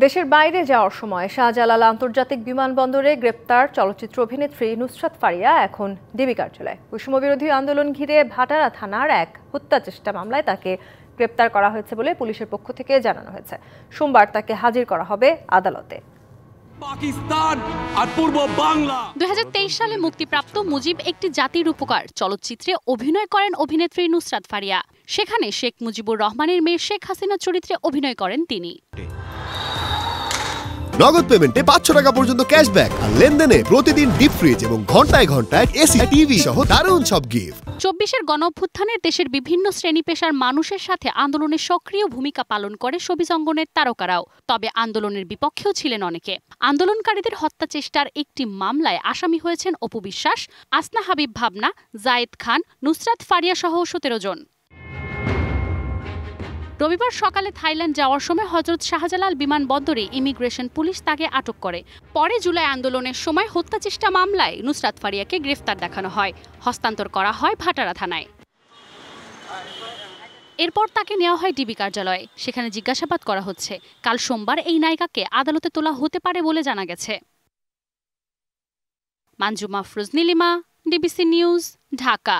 দেশের বাইরে যাওয়ার সময় শাহজালাল আন্তর্জাতিক বিমানবন্দরে গ্রেপ্তার চলচ্চিত্র অভিনেত্রী নুসরাত ফারিয়া এখন ডিবি কার্যালয়ে। বৈষম্যবিরোধী আন্দোলন ঘিরে ভাটারা থানার এক হত্যা চেষ্টা মামলায় তাকে গ্রেপ্তার করা হয়েছে বলে পুলিশের পক্ষ থেকে জানানো হয়েছে। সোমবার তাকে হাজির করা হবে আদালতে। পাকিস্তান আর পূর্ব বাংলা 2023 সালে মুক্তিপ্রাপ্ত মুজিব একটি জাতির উপকার চলচ্চিত্রে অভিনয় করেন অভিনেত্রী নুসরাত ফারিয়া। সেখানে শেখ মুজিবুর রহমানের মেয়ে শেখ হাসিনা চরিত্রে অভিনয় করেন তিনি। নগদ পেমেন্টে 500 টাকা পর্যন্ত ক্যাশব্যাক আর লেনদেনে প্রতিদিন ডিপ ফ্রিজ এবং ঘন্টায় ঘন্টায় এসি টিভি সহ দারুণ সব গিফট। 24-এর গণঅভ্যুত্থানের দেশের বিভিন্ন শ্রেণী পেশার মানুষের সাথে আন্দোলনে সক্রিয় ভূমিকা পালন করে শোবিজ অঙ্গনের তারকারাও। তবে আন্দোলনের বিপক্ষেও ছিলেন অনেকে। আন্দোলনকারীদের হত্যা চেষ্টার একটি মামলায় আসামি হয়েছেন অপু বিশ্বাস, আসনা হাবিব ভাবনা, জায়েদ খান, নুসরাত ফারিয়া সহ 17 জন। রবিবার সকালে থাইল্যান্ড যাওয়ার সময় হযরত শাহজালাল বিমানবন্দরে ইমিগ্রেশন পুলিশ তাকে আটক করে। পরে জুলাই আন্দোলনের সময় হত্যা চেষ্টা মামলায় নুসরাত ফারিয়াকে গ্রেফতার দেখানো হয়, হস্তান্তর করা হয় ভাটারা থানায়। এরপর তাকে নেওয়া হয় ডিবি কার্যালয়ে, সেখানে জিজ্ঞাসাবাদ করা হচ্ছে। কাল সোমবার এই নায়িকাকে আদালতে তোলা হতে পারে বলে জানা গেছে। মানজু মাফরুজ নীলিমা, ডিবিসি নিউজ, ঢাকা।